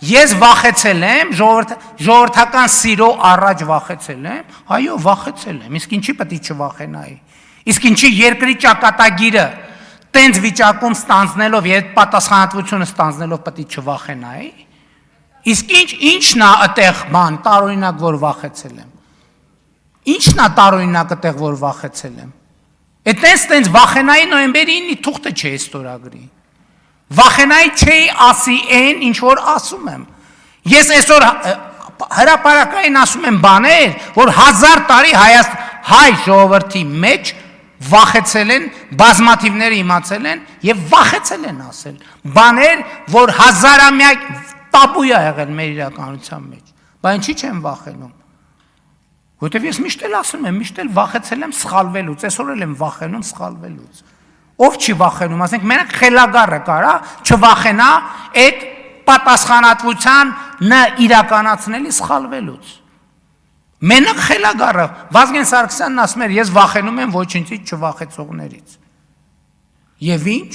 Ես վախեցել եմ, ժողովրդական սիրո առաջ վախեցել եմ, այո, վախեցել եմ, իսկ ինչի պետք է չվախենայի, իսկ ինչի երկրի ճակատագիրը տենց վիճակում ստանձնելով եւ պատասխանատվությունը ստանձնելով պետք է չվախենայի, իսկ ինչն է այդտեղ բան տարօրինակ, որ վախեցել եմ, ինչն է տարօրինակ այդտեղ, որ վախեցել եմ, այտենց վախենայի նոյեմբերի 9-ի թուղթը չէ ստորագրի, վախենայի չէի ասի այն, ինչ որ ասում եմ, ես այսօր հրապարակային ասում եմ բաներ, որ 1000 տարի հայ ժողովրդի մեջ վախեցել են, բազմաթիվները իմացել են և վախեցել են ասել, բաներ, որ հազարամյա տաբու է եղել մեր իրականության մեջ, բա ինչի չեմ վախենում, որտև ես միշտ էլ ասում եմ, միշտ էլ վախեցել եմ սխալվելուց, այսօր էլ եմ վախենում սխալվելուց, ով չի վախենում, ասենք մենակ խելագարը կարա չվախենա այդ պատասխանատվության իրականացնելի սխալվելուց, մենակ խելագարը, Վազգեն Սարգսյանն ասում էր, ես վախենում եմ ոչինչից չվախեցողներից, և ինչ,